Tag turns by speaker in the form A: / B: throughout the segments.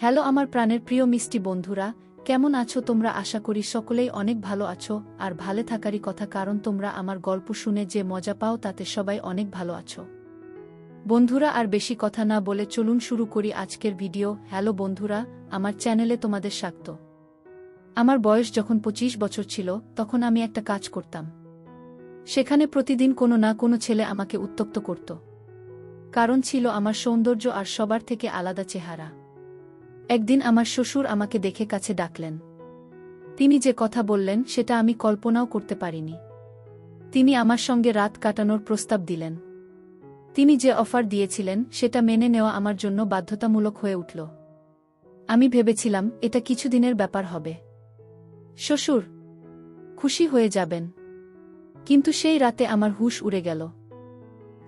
A: Hello আমার প্রাণের প্রিয় মিষ্টি বন্ধুরা, কেমন আছো তোমরা? আশা করি সকলেই অনেক ভালো আছো আর ভালো থাকারই কথা, কারণ তোমরা আমার গল্প শুনে যে মজা পাও তাতে সবাই অনেক ভালো আছো। বন্ধুরা, আর বেশি কথা না বলে চলুন শুরু করি আজকের ভিডিও। হ্যালো বন্ধুরা, আমার চ্যানেলে তোমাদের স্বাগত। আমার বয়স যখন 25 বছর ছিল তখন আমি একটা কাজ করতাম। সেখানে প্রতিদিন কোনো না কোনো ছেলে আমাকে উত্ত্যক্ত করত। কারণ ছিল আমার সৌন্দর্য আর সবার থেকে আলাদা চেহারা। একদিন আমার শ্বশুর আমাকে দেখে কাছে ডাকলেন। তিনি যে কথা বললেন সেটা আমি কল্পনাও করতে পারিনি। তিনি আমার সঙ্গে রাত কাটানোর প্রস্তাব দিলেন। তিনি যে অফার দিয়েছিলেন সেটা মেনে নেওয়া আমার জন্য বাধ্যতামূলক হয়ে উঠল। আমি ভেবেছিলাম এটা কিছুদিনের ব্যাপার হবে। শ্বশুর খুশি হয়ে যাবেন। কিন্তু সেই রাতে আমার হুঁশ উড়ে গেল।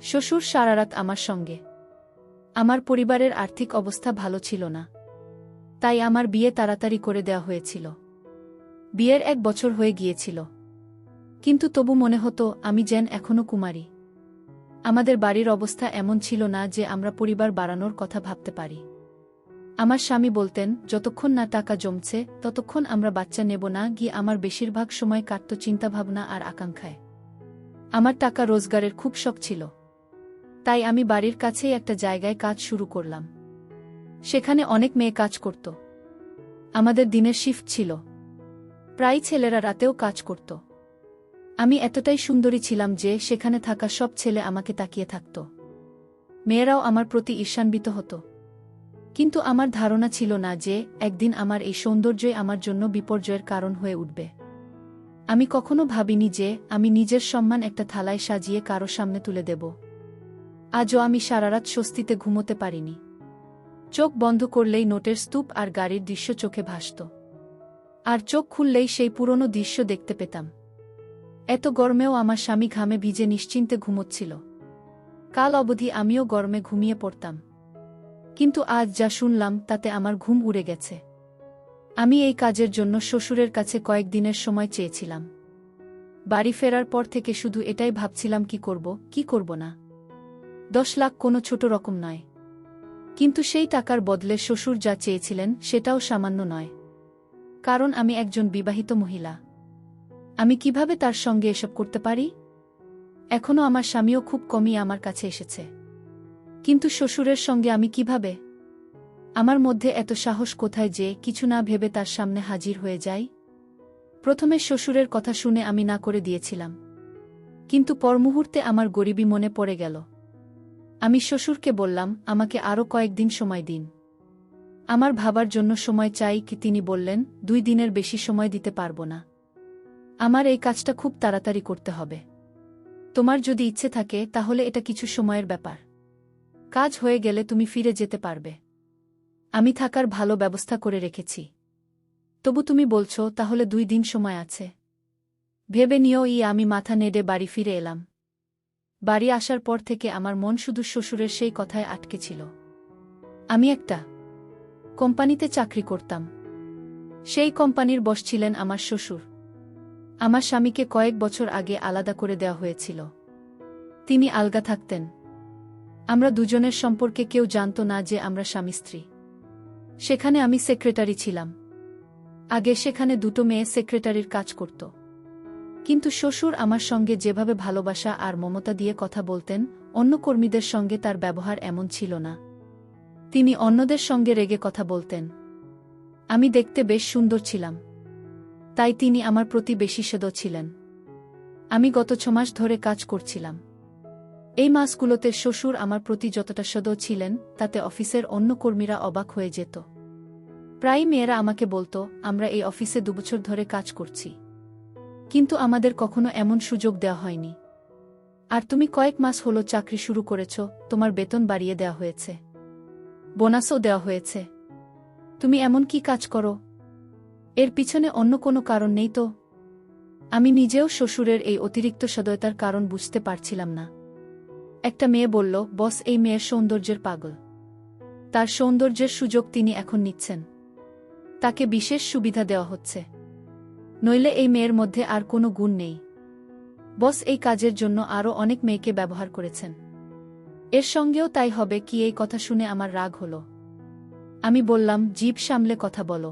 A: শ্বশুর সারা রাত আমার সঙ্গে। আমার পরিবারের আর্থিক অবস্থা ভালো ছিল না, তাই আমার বিয়ে তাড়াতাড়ি করে দেওয়া হয়েছিল। বিয়ের 1 বছর হয়ে গিয়েছিল, কিন্তু তবু মনে হতো আমি যেন এখনো কুমারী। আমাদের বাড়ির অবস্থা এমন ছিল না যে আমরা পরিবার বাড়ানোর কথা ভাবতে পারি। আমার স্বামী বলতেন, যতক্ষণ না টাকা জমছে ততক্ষণ আমরা বাচ্চা নেব না। গিয়ে আমার বেশিরভাগ সময় কাটত চিন্তাভাবনা আর আকাঙ্ক্ষায়। আমার টাকা রোজগারের খুব শখ ছিল, তাই আমি বাড়ির কাছেই একটা জায়গায় কাজ শুরু করলাম। সেখানে অনেক মেয়ে কাজ করত। আমাদের দিনের শিফট ছিল, প্রায় ছেলেরা রাতেও কাজ করত। আমি এতটাই সুন্দরী ছিলাম যে সেখানে থাকা সব ছেলে আমাকে তাকিয়ে থাকত। মেয়েরাও আমার প্রতি ঈর্ষান্বিত হতো। কিন্তু আমার ধারণা ছিল না যে একদিন আমার এই সৌন্দর্যই আমার জন্য বিপর্যয়ের কারণ হয়ে উঠবে। আমি কখনো ভাবিনি যে আমি নিজের সম্মান একটা থালায় সাজিয়ে কারো সামনে তুলে দেব। আজও আমি সারারাত স্বস্তিতে ঘুমোতে পারিনি। চোখ বন্ধ করলেই নোটের স্তূপ আর গাড়ির দৃশ্য চোখে ভাসত। আর চোখ খুললেই সেই পুরনো দৃশ্য দেখতে পেতাম। এত গরমেও আমার স্বামী ঘামে ভিজে নিশ্চিন্তে ঘুমোচ্ছিল। কাল অবধি আমিও গরমে ঘুমিয়ে পড়তাম। কিন্তু আজ যা শুনলাম তাতে আমার ঘুম উড়ে গেছে। আমি এই কাজের জন্য শ্বশুরের কাছে কয়েকদিনের সময় চেয়েছিলাম। বাড়ি ফেরার পর থেকে শুধু এটাই ভাবছিলাম, কি করব না। 10 লাখ কোনো ছোট রকম নয়। কিন্তু সেই টাকার বদলে শ্বশুর যা চেয়েছিলেন সেটাও সামান্য নয়। কারণ আমি একজন বিবাহিত মহিলা। আমি কিভাবে তার সঙ্গে এসব করতে পারি? এখনো আমার স্বামীও খুব কমই আমার কাছে এসেছে। কিন্তু শ্বশুরের সঙ্গে আমি কিভাবে? আমার মধ্যে এত সাহস কোথায় যে কিছু না ভেবে তার সামনে হাজির হয়ে যাই? প্রথমে শ্বশুরের কথা শুনে আমি না করে দিয়েছিলাম, কিন্তু পর মুহূর্তে আমার গরিবী মনে পড়ে গেল। আমি শ্বশুরকে বললাম, আমাকে আরও কয়েকদিন সময় দিন। আমার ভাবার জন্য সময় চাই। তিনি বললেন, 2 দিনের বেশি সময় দিতে পারবো না। আমার এই কাজটা খুব তাড়াতাড়ি করতে হবে। তোমার যদি ইচ্ছে থাকে তাহলে এটা কিছু সময়ের ব্যাপার। কাজ হয়ে গেলে তুমি ফিরে যেতে পারবে। আমি থাকার ভালো ব্যবস্থা করে রেখেছি। তবু তুমি বলছো, তাহলে 2 দিন সময় আছে। ভেবে নিও। আমি মাথা নেড়ে বাড়ি ফিরে এলাম। বাড়ি আসার পর থেকে আমার মন শুধু শ্বশুরের সেই কথায় আটকে ছিল। আমি একটা কোম্পানিতে চাকরি করতাম। সেই কোম্পানির বস ছিলেন আমার শ্বশুর। আমার স্বামীকে কয়েক বছর আগে আলাদা করে দেওয়া হয়েছিল। তিনি আলগা থাকতেন। আমরা দুজনের সম্পর্কে কেউ জানত না যে আমরা স্বামী স্ত্রী। সেখানে আমি সেক্রেটারি ছিলাম। আগে সেখানে 2টো মেয়ে সেক্রেটারির কাজ করত। কিন্তু শ্বশুর আমার সঙ্গে যেভাবে ভালোবাসা আর মমতা দিয়ে কথা বলতেন, অন্য কর্মীদের সঙ্গে তার ব্যবহার এমন ছিল না। তিনি অন্যদের সঙ্গে রেগে কথা বলতেন। আমি দেখতে বেশ সুন্দর ছিলাম, তাই তিনি আমার প্রতি বেশি সদয় ছিলেন। আমি গত 6 মাস ধরে কাজ করছিলাম। এই মাসগুলোতে শ্বশুর আমার প্রতি যতটা সদয় ছিলেন তাতে অফিসের অন্য কর্মীরা অবাক হয়ে যেত। প্রায় মেয়েরা আমাকে বলতো, আমরা এই অফিসে 2 বছর ধরে কাজ করছি, কিন্তু আমাদের কখনো এমন সুযোগ দেওয়া হয়নি। আর তুমি কয়েক মাস হলো চাকরি শুরু করেছ, তোমার বেতন বাড়িয়ে দেওয়া হয়েছে, বোনাসও দেওয়া হয়েছে। তুমি এমন কি কাজ করো? এর পিছনে অন্য কোনো কারণ নেই তো? আমি নিজেও শ্বশুরের এই অতিরিক্ত সদয়তার কারণ বুঝতে পারছিলাম না। একটা মেয়ে বলল, বস এই মেয়ের সৌন্দর্যের পাগল। তার সৌন্দর্যের সুযোগ তিনি এখন নিচ্ছেন। তাকে বিশেষ সুবিধা দেওয়া হচ্ছে। নইলে এই মেয়ের মধ্যে আর কোনো গুণ নেই। বস এই কাজের জন্য আরও অনেক মেয়েকে ব্যবহার করেছেন। এর সঙ্গেও তাই হবে কি? এই কথা শুনে আমার রাগ হলো। আমি বললাম, জিভ সামলে কথা বলো।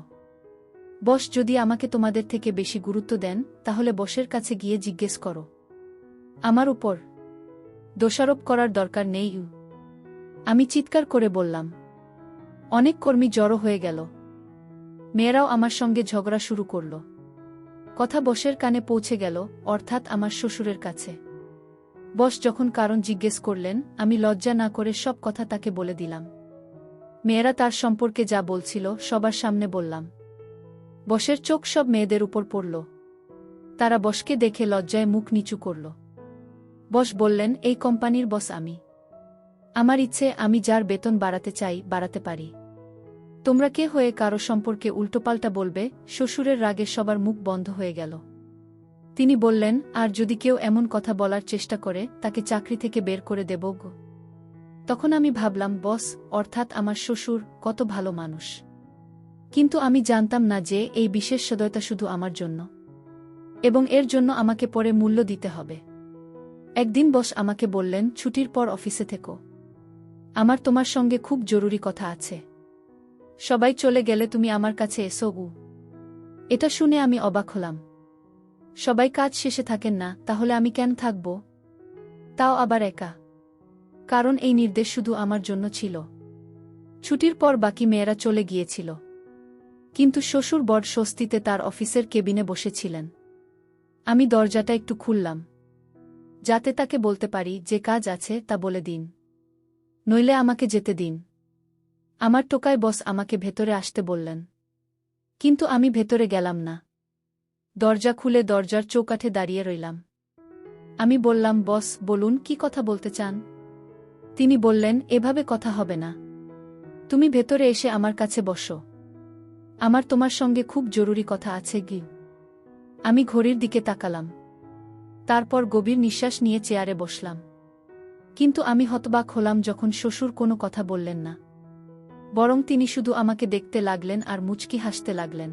A: বস যদি আমাকে তোমাদের থেকে বেশি গুরুত্ব দেন তাহলে বসের কাছে গিয়ে জিজ্ঞেস করো। আমার উপর দোষারোপ করার দরকার নেই। আমি চিৎকার করে বললাম। অনেক কর্মী জড়ো হয়ে গেল। মেয়েরাও আমার সঙ্গে ঝগড়া শুরু করল। কথা বসের কানে পৌঁছে গেল, অর্থাৎ আমার শ্বশুরের কাছে। বস যখন কারণ জিজ্ঞেস করলেন, আমি লজ্জা না করে সব কথা তাকে বলে দিলাম। মেয়েরা তার সম্পর্কে যা বলছিল সবার সামনে বললাম। বসের চোখ সব মেয়েদের উপর পড়ল। তারা বসকে দেখে লজ্জায় মুখ নিচু করল। বস বললেন, এই কোম্পানির বস আমি। আমার ইচ্ছে আমি যার বেতন বাড়াতে চাই বাড়াতে পারি। তোমরা কে হয়ে কারো সম্পর্কে উল্টোপাল্টা বলবে? শ্বশুরের রাগে সবার মুখ বন্ধ হয়ে গেল। তিনি বললেন, আর যদি কেউ এমন কথা বলার চেষ্টা করে তাকে চাকরি থেকে বের করে দেব গো। তখন আমি ভাবলাম, বস অর্থাৎ আমার শ্বশুর কত ভালো মানুষ। কিন্তু আমি জানতাম না যে এই বিশেষ সদয়তা শুধু আমার জন্য, এবং এর জন্য আমাকে পরে মূল্য দিতে হবে। একদিন বস আমাকে বললেন, ছুটির পর অফিসে থেকো। আমার তোমার সঙ্গে খুব জরুরি কথা আছে। সবাই চলে গেলে তুমি আমার কাছে এসো। এটা শুনে আমি অবাক হলাম। সবাই কাজ শেষে থাকেন না, তাহলে আমি কেন থাকব? তাও আবার একা। কারণ এই নির্দেশ শুধু আমার জন্য ছিল। ছুটির পর বাকি মেয়েরা চলে গিয়েছিল, কিন্তু শ্বশুর বড় স্বস্তিতে তার অফিসের কেবিনে বসেছিলেন। আমি দরজাটা একটু খুললাম, যাতে তাকে বলতে পারি যে কাজ আছে তা বলে দিন, নইলে আমাকে যেতে দিন। আমার টোকায় বস আমাকে ভেতরে আসতে বললেন, কিন্তু আমি ভেতরে গেলাম না। দরজা খুলে দরজার চৌকাঠে দাঁড়িয়ে রইলাম। আমি বললাম, বস বলুন, কি কথা বলতে চান? তিনি বললেন, এভাবে কথা হবে না। তুমি ভেতরে এসে আমার কাছে বসো। আমার তোমার সঙ্গে খুব জরুরি কথা আছে গি। আমি ঘড়ির দিকে তাকালাম, তারপর গভীর নিঃশ্বাস নিয়ে চেয়ারে বসলাম। কিন্তু আমি হতবাক হলাম যখন শ্বশুর কোনো কথা বললেন না, বরং তিনি শুধু আমাকে দেখতে লাগলেন আর মুচকি হাসতে লাগলেন।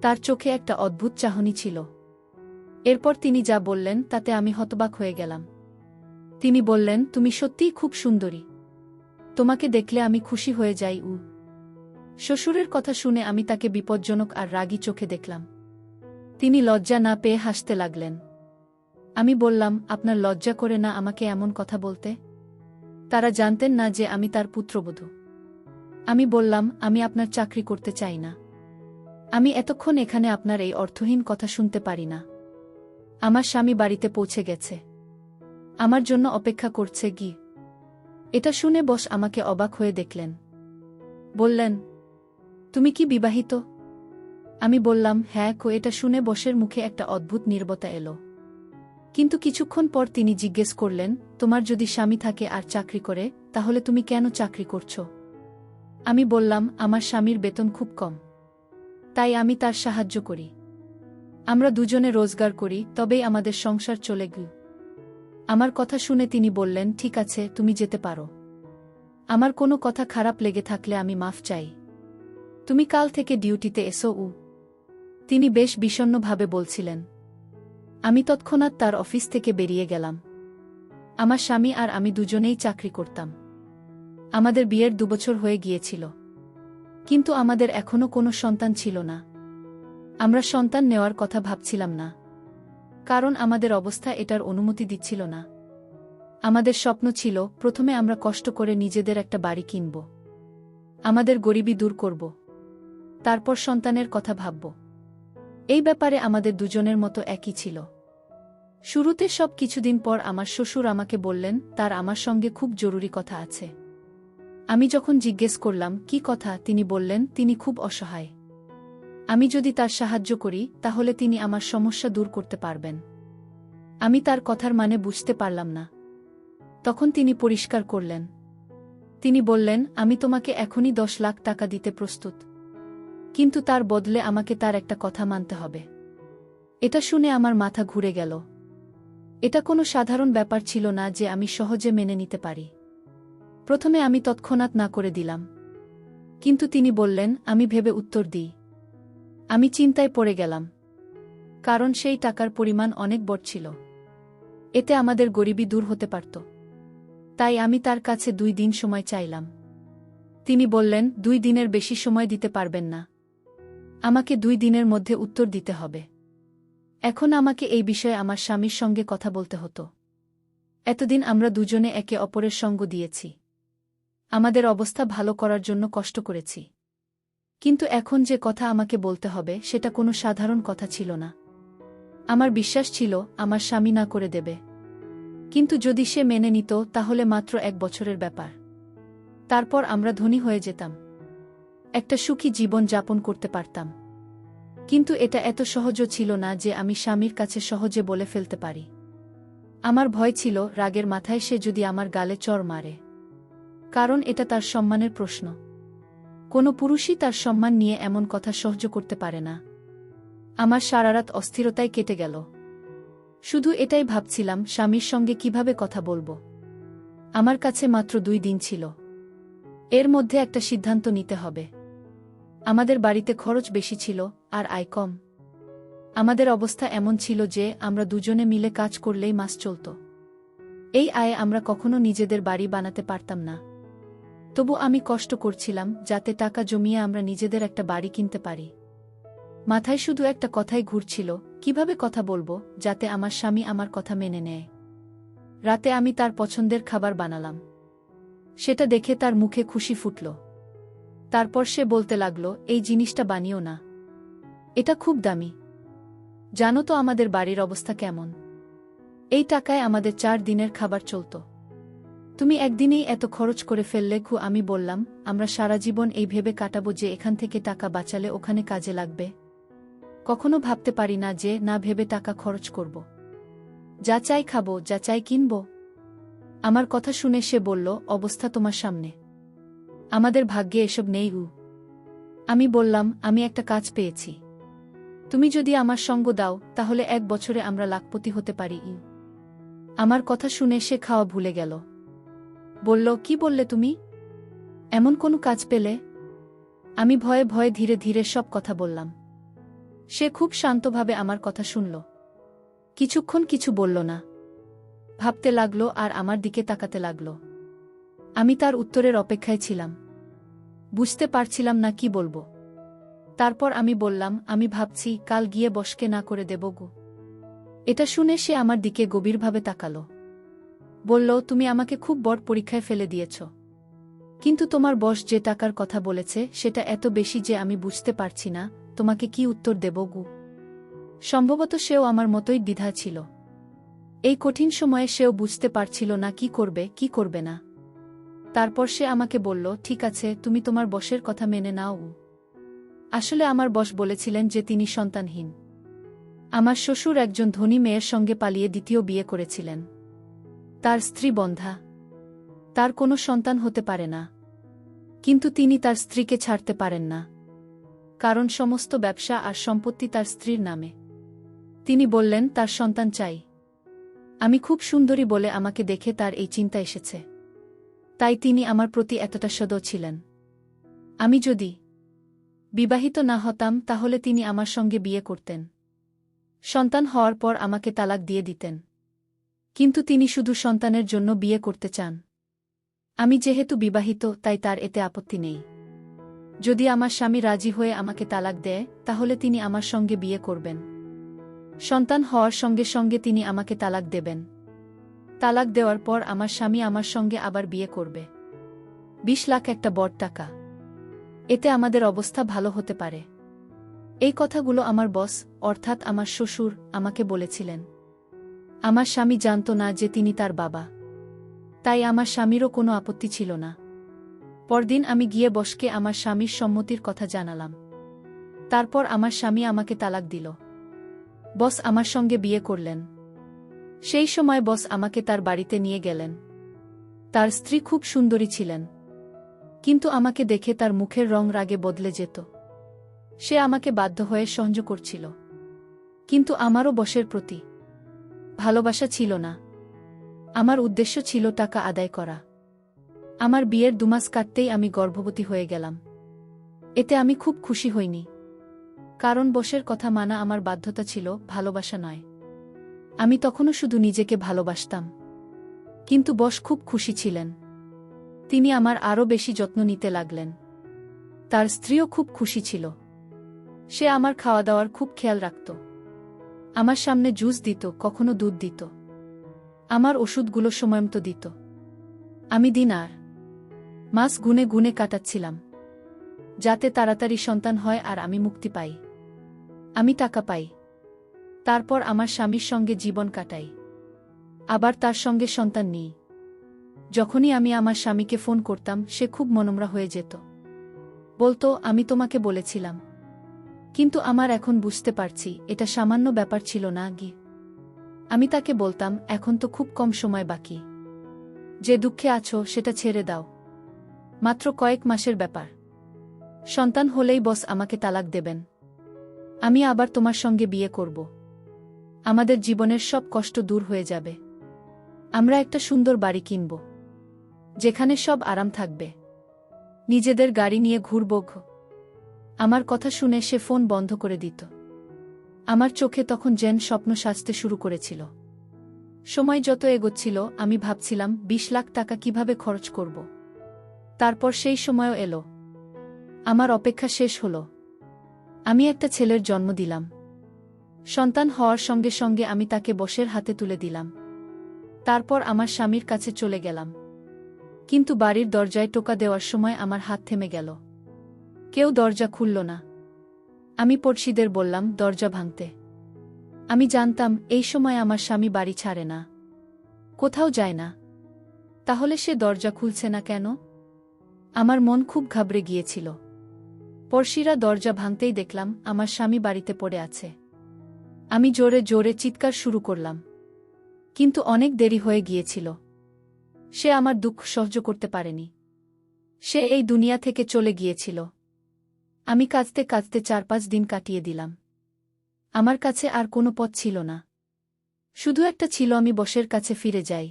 A: তার চোখে একটা অদ্ভুত চাহনি ছিল। এরপর তিনি যা বললেন তাতে আমি হতবাক হয়ে গেলাম। তিনি বললেন, তুমি সত্যিই খুব সুন্দরী। তোমাকে দেখলে আমি খুশি হয়ে যাই। শ্বশুরের কথা শুনে আমি তাকে বিপজ্জনক আর রাগী চোখে দেখলাম। তিনি লজ্জা না পেয়ে হাসতে লাগলেন। আমি বললাম, আপনার লজ্জা করে না আমাকে এমন কথা বলতে? তারা জানতেন না যে আমি তার পুত্রবধূ। আমি বললাম, আমি আপনার চাকরি করতে চাই না। আমি এতক্ষণ এখানে আপনার এই অর্থহীন কথা শুনতে পারি না। আমার স্বামী বাড়িতে পৌঁছে গেছে, আমার জন্য অপেক্ষা করছে গি। এটা শুনে বস আমাকে অবাক হয়ে দেখলেন। বললেন, তুমি কি বিবাহিত? আমি বললাম, হ্যাঁ। এটা শুনে বসের মুখে একটা অদ্ভুত নীরবতা এলো। কিন্তু কিছুক্ষণ পর তিনি জিজ্ঞেস করলেন, তোমার যদি স্বামী থাকে আর চাকরি করে, তাহলে তুমি কেন চাকরি করছো? আমি বললাম, আমার স্বামীর বেতন খুব কম, তাই আমি তার সাহায্য করি। আমরা দুজনে রোজগার করি, তবেই আমাদের সংসার চলে গেল। আমার কথা শুনে তিনি বললেন, ঠিক আছে, তুমি যেতে পারো। আমার কোনো কথা খারাপ লেগে থাকলে আমি মাফ চাই। তুমি কাল থেকে ডিউটিতে এসো। তিনি বেশ বিষণ্ণভাবে বলছিলেন। আমি তৎক্ষণাৎ তার অফিস থেকে বেরিয়ে গেলাম। আমার স্বামী আর আমি দুজনেই চাকরি করতাম। আমাদের বিয়ের 2 বছর হয়ে গিয়েছিল, কিন্তু আমাদের এখনো কোনো সন্তান ছিল না। আমরা সন্তান নেওয়ার কথা ভাবছিলাম না, কারণ আমাদের অবস্থা এটার অনুমতি দিচ্ছিল না। আমাদের স্বপ্ন ছিল, প্রথমে আমরা কষ্ট করে নিজেদের একটা বাড়ি কিনব, আমাদের গরিবি দূর করব, তারপর সন্তানের কথা ভাবব। এই ব্যাপারে আমাদের দুজনের মতো একই ছিল। শুরুতে সব কিছুদিন পর আমার শ্বশুর আমাকে বললেন, তার আমার সঙ্গে খুব জরুরি কথা আছে। আমি যখন জিজ্ঞেস করলাম, কি কথা, তিনি বললেন, তিনি খুব অসহায়। আমি যদি তার সাহায্য করি তাহলে তিনি আমার সমস্যা দূর করতে পারবেন। আমি তার কথার মানে বুঝতে পারলাম না। তখন তিনি পরিষ্কার করলেন। তিনি বললেন, আমি তোমাকে এখনই 10 লাখ টাকা দিতে প্রস্তুত, কিন্তু তার বদলে আমাকে তার একটা কথা মানতে হবে। এটা শুনে আমার মাথা ঘুরে গেল। এটা কোনো সাধারণ ব্যাপার ছিল না যে আমি সহজে মেনে নিতে পারি। প্রথমে আমি তৎক্ষণাৎ না করে দিলাম, কিন্তু তিনি বললেন, আমি ভেবে উত্তর দিই। আমি চিন্তায় পড়ে গেলাম, কারণ সেই টাকার পরিমাণ অনেক বড় ছিল। এতে আমাদের গরিবি দূর হতে পারত। তাই আমি তার কাছে 2 দিন সময় চাইলাম। তিনি বললেন, 2 দিনের বেশি সময় দিতে পারবেন না। আমাকে 2 দিনের মধ্যে উত্তর দিতে হবে। এখন আমাকে এই বিষয়ে আমার স্বামীর সঙ্গে কথা বলতে হতো। এতদিন আমরা দুজনে একে অপরের সঙ্গ দিয়েছি। আমাদের অবস্থা ভালো করার জন্য কষ্ট করেছি। কিন্তু এখন যে কথা আমাকে বলতে হবে সেটা কোনো সাধারণ কথা ছিল না। আমার বিশ্বাস ছিল আমার স্বামী না করে দেবে। কিন্তু যদি সে মেনে নিত তাহলে মাত্র 1 বছরের ব্যাপার। তারপর আমরা ধনী হয়ে যেতাম। একটা সুখী জীবন যাপন করতে পারতাম। কিন্তু এটা এত সহজও ছিল না যে আমি স্বামীর কাছে সহজে বলে ফেলতে পারি। আমার ভয় ছিল রাগের মাথায় সে যদি আমার গালে চড় মারে। কারণ এটা তার সম্মানের প্রশ্ন। কোনো পুরুষই তার সম্মান নিয়ে এমন কথা সহ্য করতে পারে না। আমার সারারাত অস্থিরতায় কেটে গেল। শুধু এটাই ভাবছিলাম স্বামীর সঙ্গে কিভাবে কথা বলবো। আমার কাছে মাত্র 2 দিন ছিল। এর মধ্যে একটা সিদ্ধান্ত নিতে হবে। আমাদের বাড়িতে খরচ বেশি ছিল আর আয় কম। আমাদের অবস্থা এমন ছিল যে আমরা দুজনে মিলে কাজ করলেই মাস চলত। এই আয়ে আমরা কখনো নিজেদের বাড়ি বানাতে পারতাম না। তবু আমি কষ্ট করছিলাম যাতে টাকা জমিয়ে আমরা নিজেদের একটা বাড়ি কিনতে পারি। মাথায় শুধু একটা কথাই ঘুরছিল, কিভাবে কথা বলবো যাতে আমার স্বামী আমার কথা মেনে নেয়। রাতে আমি তার পছন্দের খাবার বানালাম। সেটা দেখে তার মুখে খুশি ফুটল। তারপর সে বলতে লাগল, এই জিনিসটা বানিও না। এটা খুব দামি। জানো তো আমাদের বাড়ির অবস্থা কেমন। এই টাকায় আমাদের 4 দিনের খাবার চলত। তুমি একদিনেই এত খরচ করে ফেললে। আমি বললাম, আমরা সারা জীবন এই ভেবে কাটাবো যে এখান থেকে টাকা বাঁচালে ওখানে কাজে লাগবে। কখনো ভাবতে পারি না যে না ভেবে টাকা খরচ করব। যা চাই খাবো, যা চাই কিনব। আমার কথা শুনে সে বলল, অবস্থা তোমার সামনে। আমাদের ভাগ্যে এসব নেই। আমি বললাম, আমি একটা কাজ পেয়েছি। তুমি যদি আমার সঙ্গ দাও তাহলে 1 বছরে আমরা লাখপতি হতে পারি। আমার কথা শুনে সে খাওয়া ভুলে গেল। বলল, কি বললে তুমি? এমন কোনো কাজ পেলে? আমি ভয়ে ভয়ে ধীরে ধীরে সব কথা বললাম। সে খুব শান্তভাবে আমার কথা শুনল। কিছুক্ষণ কিছু বলল না। ভাবতে লাগলো আর আমার দিকে তাকাতে লাগল। আমি তার উত্তরের অপেক্ষায় ছিলাম। বুঝতে পারছিলাম না কি বলবো। তারপর আমি বললাম, আমি ভাবছি কাল গিয়ে বসকে না করে দেব গো। এটা শুনে সে আমার দিকে গভীরভাবে তাকালো। বলল, তুমি আমাকে খুব বড় পরীক্ষায় ফেলে দিয়েছ। কিন্তু তোমার বস যে টাকার কথা বলেছে সেটা এত বেশি যে আমি বুঝতে পারছি না তোমাকে কি উত্তর দেব গো। সম্ভবত সেও আমার মতোই দ্বিধা ছিল। এই কঠিন সময়ে সেও বুঝতে পারছিল না কি করবে কি করবে না। তারপর সে আমাকে বলল, ঠিক আছে, তুমি তোমার বসের কথা মেনে নাও। আসলে আমার বস বলেছিলেন যে তিনি সন্তানহীন। আমার শ্বশুর একজন ধনী মেয়ের সঙ্গে পালিয়ে দ্বিতীয় বিয়ে করেছিলেন। তার স্ত্রী বন্ধ্যা। তার কোনো সন্তান হতে পারে না। কিন্তু তিনি তার স্ত্রীকে ছাড়তে পারেন না। কারণ সমস্ত ব্যবসা আর সম্পত্তি তার স্ত্রীর নামে। তিনি বললেন তার সন্তান চাই। আমি খুব সুন্দরী বলে আমাকে দেখে তার এই চিন্তা এসেছে। তাই তিনি আমার প্রতি এতটা সদয় ছিলেন। আমি যদি বিবাহিত না হতাম তাহলে তিনি আমার সঙ্গে বিয়ে করতেন। সন্তান হওয়ার পর আমাকে তালাক দিয়ে দিতেন। কিন্তু তিনি শুধু সন্তানের জন্য বিয়ে করতে চান। আমি যেহেতু বিবাহিত তাই তার এতে আপত্তি নেই। যদি আমার স্বামী রাজি হয়ে আমাকে তালাক দেয় তাহলে তিনি আমার সঙ্গে বিয়ে করবেন। সন্তান হওয়ার সঙ্গে সঙ্গে তিনি আমাকে তালাক দেবেন। তালাক দেওয়ার পর আমার স্বামী আমার সঙ্গে আবার বিয়ে করবে। 20 লাখ একটা বড় টাকা। এতে আমাদের অবস্থা ভালো হতে পারে। এই কথাগুলো আমার বস অর্থাৎ আমার শ্বশুর আমাকে বলেছিলেন। আমার স্বামী জানত না যে তিনি তার বাবা। তাই আমার স্বামীরও কোনো আপত্তি ছিল না। পরদিন আমি গিয়ে বসকে আমার স্বামীর সম্মতির কথা জানালাম। তারপর আমার স্বামী আমাকে তালাক দিল। বস আমার সঙ্গে বিয়ে করলেন। সেই সময় বস আমাকে তার বাড়িতে নিয়ে গেলেন। তার স্ত্রী খুব সুন্দরী ছিলেন। কিন্তু আমাকে দেখে তার মুখের রং রাগে বদলে যেত। সে আমাকে বাধ্য হয়ে সহ্য করছিল। কিন্তু আমারও বসের প্রতি ভালোবাসা ছিল না। আমার উদ্দেশ্য ছিল টাকা আদায় করা। আমার বিয়ের 2 মাস কাটতেই আমি গর্ভবতী হয়ে গেলাম। এতে আমি খুব খুশি হইনি। কারণ বসের কথা মানা আমার বাধ্যতা ছিল, ভালোবাসা নয়। আমি তখনও শুধু নিজেকে ভালোবাসতাম। কিন্তু বস খুব খুশি ছিলেন। তিনি আমার আরও বেশি যত্ন নিতে লাগলেন। তার স্ত্রীও খুব খুশি ছিল। সে আমার খাওয়া দাওয়ার খুব খেয়াল রাখত। আমার সামনে জুস দিত, কখনো দুধ দিত। আমার ওষুধগুলো সময়মতো দিত। আমি দিন আর মাস গুনে গুনে কাটাচ্ছিলাম, যাতে তাড়াতাড়ি সন্তান হয় আর আমি মুক্তি পাই। আমি টাকা পাই, তারপর আমার স্বামীর সঙ্গে জীবন কাটাই, আবার তার সঙ্গে সন্তান নিই। যখনই আমি আমার স্বামীকে ফোন করতাম, সে খুব মনমরা হয়ে যেত। বলতো, আমি তোমাকে বলেছিলাম। কিন্তু আমার এখন বুঝতে পারছি এটা সামান্য ব্যাপার ছিল না গি। আমি তাকে বলতাম, এখন তো খুব কম সময় বাকি। যে দুঃখে আছো সেটা ছেড়ে দাও। মাত্র কয়েক মাসের ব্যাপার। সন্তান হলেই বস আমাকে তালাক দেবেন। আমি আবার তোমার সঙ্গে বিয়ে করব। আমাদের জীবনের সব কষ্ট দূর হয়ে যাবে। আমরা একটা সুন্দর বাড়ি কিনব, যেখানে সব আরাম থাকবে। নিজেদের গাড়ি নিয়ে ঘুরব। আমার কথা শুনে সে ফোন বন্ধ করে দিত। আমার চোখে তখন যেন স্বপ্ন সাজতে শুরু করেছিল। সময় যত এগোচ্ছিল, আমি ভাবছিলাম 20 লাখ টাকা কিভাবে খরচ করব। তারপর সেই সময়ও এলো। আমার অপেক্ষা শেষ হলো। আমি একটা ছেলের জন্ম দিলাম। সন্তান হওয়ার সঙ্গে সঙ্গে আমি তাকে বসের হাতে তুলে দিলাম। তারপর আমার স্বামীর কাছে চলে গেলাম। কিন্তু বাড়ির দরজায় টোকা দেওয়ার সময় আমার হাত থেমে গেল। কেউ দরজা খুলল না। আমি পড়শিদের বললাম দরজা ভাঙতে। আমি জানতাম এই সময় আমার স্বামী বাড়ি ছাড়ে না, কোথাও যায় না। তাহলে সে দরজা খুলছে না কেন? আমার মন খুব ঘাবড়ে গিয়েছিল। পড়শিরা দরজা ভাঙতেই দেখলাম আমার স্বামী বাড়িতে পড়ে আছে। আমি জোরে জোরে চিৎকার শুরু করলাম, কিন্তু অনেক দেরি হয়ে গিয়েছিল। সে আমার দুঃখ সহ্য করতে পারেনি। সে এই দুনিয়া থেকে চলে গিয়েছিল। আমি কাঁদতে কাঁদতে 4-5 দিন কাটিয়ে দিলাম। আমার কাছে আর কোনো পথ ছিল না। শুধু একটা ছিল, আমি বসের কাছে ফিরে যাই।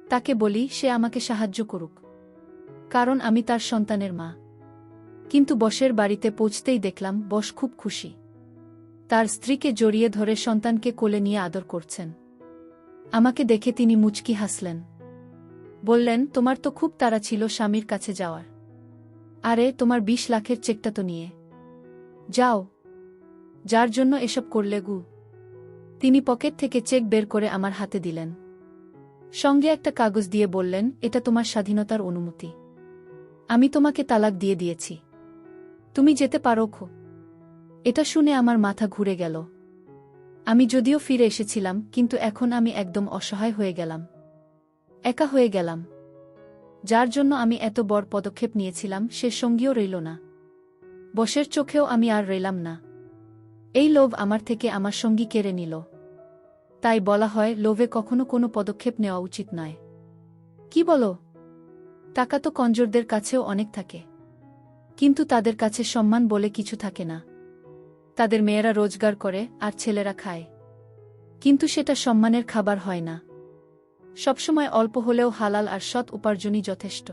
A: তাকে বলি সে আমাকে সাহায্য করুক, কারণ আমি তার সন্তানের মা। কিন্তু বসের বাড়িতে পৌঁছতেই দেখলাম বস খুব খুশি। তার স্ত্রীকে জড়িয়ে ধরে সন্তানকে কোলে নিয়ে আদর করছেন। আমাকে দেখে তিনি মুচকি হাসলেন। বললেন, তোমার তো খুব তাড়া ছিল স্বামীর কাছে যাওয়ার। আরে, তোমার 20 লাখের চেকটা তো নিয়ে যাও। যার জন্য এসব করলে গু। তিনি পকেট থেকে চেক বের করে আমার হাতে দিলেন। সঙ্গে একটা কাগজ দিয়ে বললেন, এটা তোমার স্বাধীনতার অনুমতি। আমি তোমাকে তালাক দিয়ে দিয়েছি। তুমি যেতে পারো। এটা শুনে আমার মাথা ঘুরে গেল। আমি যদিও ফিরে এসেছিলাম, কিন্তু এখন আমি একদম অসহায় হয়ে গেলাম। একা হয়ে গেলাম। যার জন্য আমি এত বড় পদক্ষেপ নিয়েছিলাম সে সঙ্গীও রইল না। বসের চোখেও আমি আর রইলাম না। এই লোভ আমার থেকে আমার সঙ্গী কেড়ে নিল। তাই বলা হয়, লোভে কখনো কোনো পদক্ষেপ নেওয়া উচিত নয়। কি বলো? টাকা তো কঞ্জরদের কাছেও অনেক থাকে, কিন্তু তাদের কাছে সম্মান বলে কিছু থাকে না। তাদের মেয়েরা রোজগার করে আর ছেলেরা খায়, কিন্তু সেটা সম্মানের খাবার হয় না। সবসময় অল্প হলেও হালাল আর সৎ উপার্জনই যথেষ্ট।